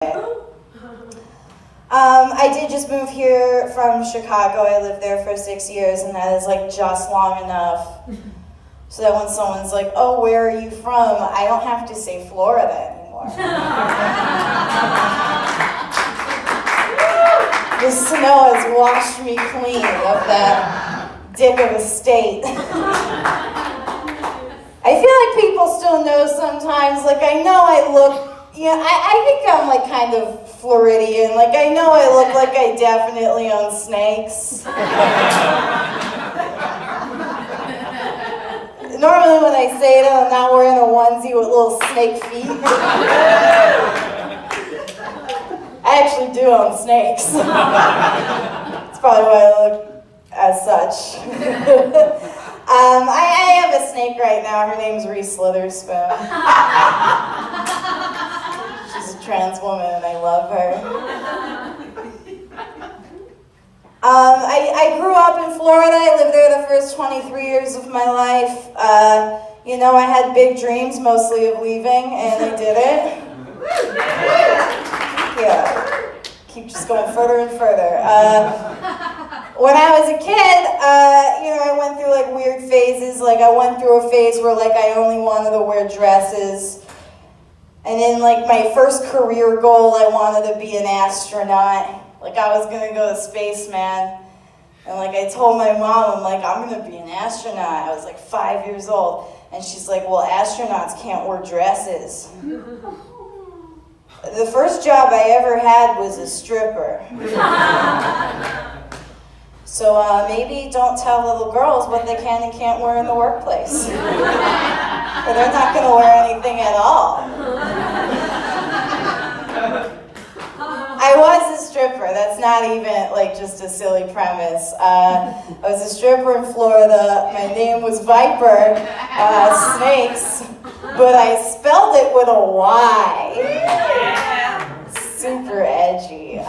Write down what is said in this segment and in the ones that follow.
I did just move here from Chicago. I lived there for 6 years, and that is like just long enough so that when someone's like, oh, where are you from? I don't have to say Florida anymore. The snow has washed me clean of that dick of a state. I feel like people still know sometimes, like I know I look, I think I'm like kind of Floridian, like I know I look like I definitely own snakes. Normally when I say that, I'm not wearing a onesie with little snake feet. I actually do own snakes. That's probably why I look as such. I have a snake right now. Her name's Reese Slitherspoon. She's a trans woman and I love her. I grew up in Florida. I lived there the first 23 years of my life. I had big dreams, mostly of leaving, and I did it. Yeah. Keep just going further and further. When I was a kid, I went through like weird phases. Like I went through a phase where like I only wanted to wear dresses. And in like my first career goal, I wanted to be an astronaut. Like I was gonna go to space, man. And like I told my mom, I'm like, I'm gonna be an astronaut. I was like 5 years old. And she's like, well, astronauts can't wear dresses. The first job I ever had was a stripper. So maybe don't tell little girls what they can and can't wear in the workplace. Or they're not going to wear anything at all. I was a stripper. That's not even like just a silly premise. I was a stripper in Florida. My name was Viper, snakes, but I spelled it with a Y. Super edgy.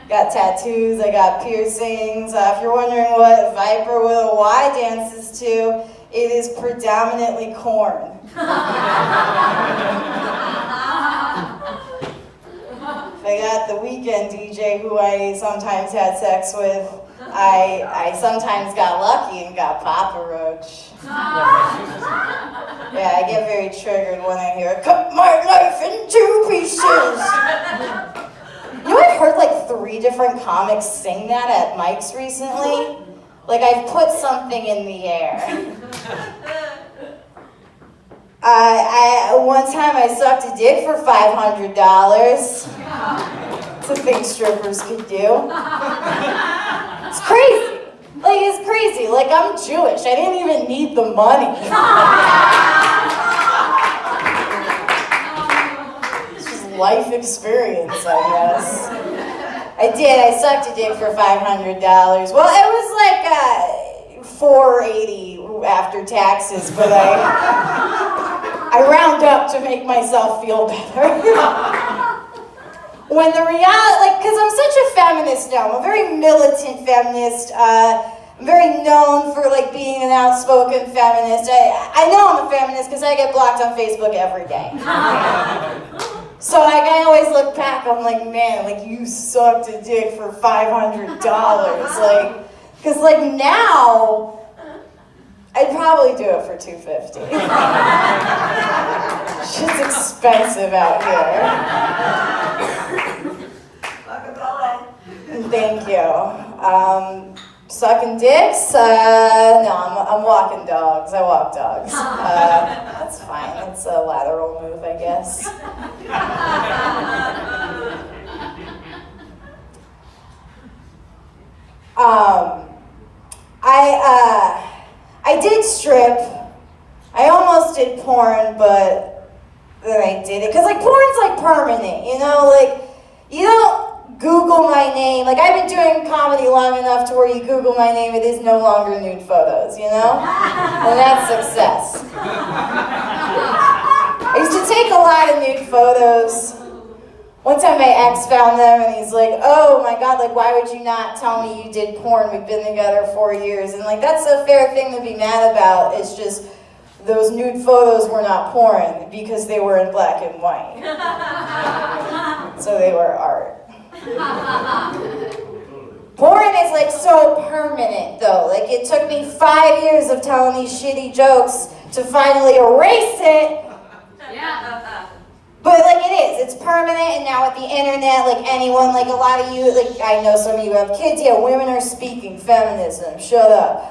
Got tattoos, I got piercings. If you're wondering what Viper with a Y dances to, it is predominantly corn. I got the weekend DJ who I sometimes had sex with. I sometimes got lucky and got Papa Roach. Yeah, I get very triggered when I hear, cut my life in 2 pieces. I've heard like 3 different comics sing that at mics recently. Like I've put something in the air. One time I sucked a dick for $500. It's a thing strippers could do. It's crazy. Like it's crazy. Like I'm Jewish. I didn't even need the money. Life experience, I guess. I did. I sucked a dick for $500. Well, it was like $480 after taxes, but I round up to make myself feel better. When the reality, like, because I'm such a feminist now. I'm a very militant feminist. I'm very known for like being an outspoken feminist. I know I'm a feminist because I get blocked on Facebook every day. So like I always look back, I'm like, man, like you sucked a dick for $500. Like, cause like now, I'd probably do it for $250. Shit's expensive out here. Thank you. Sucking dicks? No, I'm walking dogs. I walk dogs. That's fine. That's a lateral move, I guess. I did strip. I almost did porn, but then I did it. Because like porn's like permanent, like you don't Google my name. Like I've been doing comedy long enough to where you Google my name, it is no longer nude photos, And that's success. I used to take a lot of nude photos. One time my ex found them and he's like, oh my God, like why would you not tell me you did porn? We've been together 4 years. And like that's a fair thing to be mad about. It's just those nude photos were not porn because they were in black and white. So they were art. Porn is like so permanent though. Like it took me 5 years of telling these shitty jokes to finally erase it. Yeah. But like it is, it's permanent, and now with the internet, like anyone, like a lot of you, like I know some of you have kids, yeah, women are speaking feminism, shut up.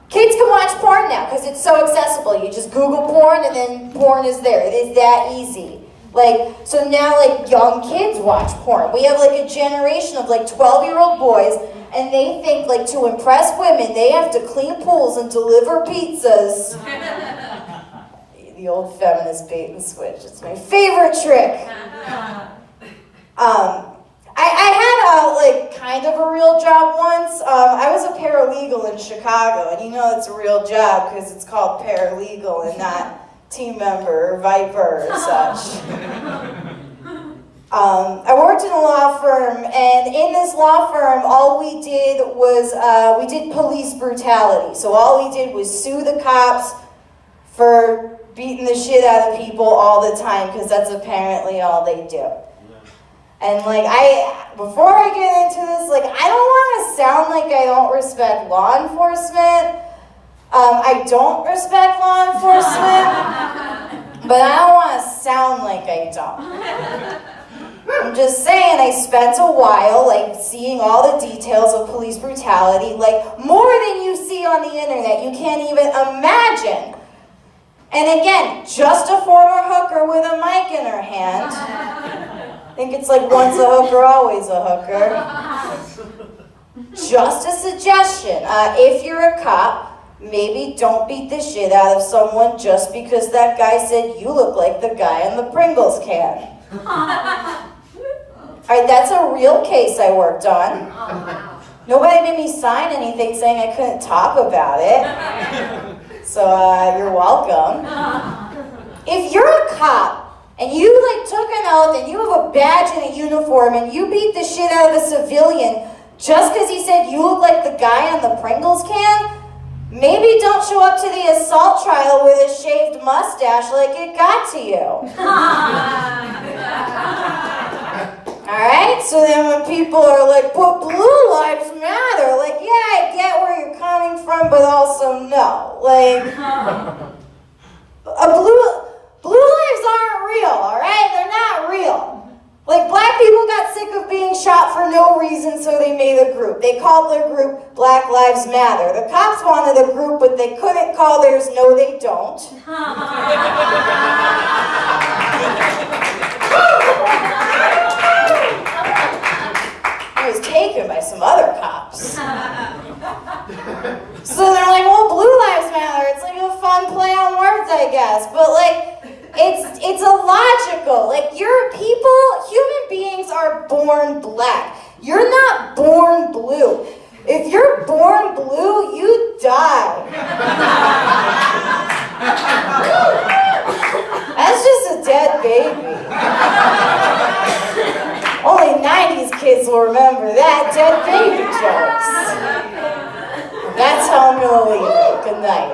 Kids can watch porn now because it's so accessible. You just Google porn and then porn is there. It is that easy. Like, so now like young kids watch porn. We have like a generation of like 12-year-old boys, and they think like to impress women, they have to clean pools and deliver pizzas. The old feminist bait and switch. It's my favorite trick. I had a like kind of a real job once. I was a paralegal in Chicago, and you know it's a real job because it's called paralegal and not team member or viper or such. I worked in a law firm, and in this law firm, all we did was we did police brutality. So all we did was sue the cops for beating the shit out of people all the time, because that's apparently all they do. And like before I get into this, like I don't want to sound like I don't respect law enforcement. I don't respect law enforcement, but I don't want to sound like I don't. I'm just saying I spent a while like seeing all the details of police brutality, like more than you see on the internet. You can't even imagine. And again, just a former hooker with a mic in her hand. I think it's like once a hooker, always a hooker. Just a suggestion. If you're a cop, maybe don't beat the shit out of someone just because that guy said you look like the guy in the Pringles can. Alright, that's a real case I worked on. Nobody made me sign anything saying I couldn't talk about it. So, you're welcome. If you're a cop, and you like took an oath, and you have a badge and a uniform, and you beat the shit out of a civilian just because he said you look like the guy on the Pringles can, maybe don't show up to the assault trial with a shaved mustache like it got to you. Alright, so then when people are like, but blue lives matter, like, yeah, I get where you're coming from, but also no. Like, blue lives aren't real, alright? They're not real. Like, black people got sick of being shot for no reason, so they made a group. They called their group Black Lives Matter. The cops wanted a group, but they couldn't call theirs No They Don't. I was taken by some other cops. So they're like, well, blue lives matter. It's like a fun play on words, I guess. But like, it's illogical. Like, human beings are born black. You're not born blue. If you're born blue, you die. That's just a dead baby. Only 90s kids will remember that. Dead baby jokes. That's how I'm gonna leave it. Good night.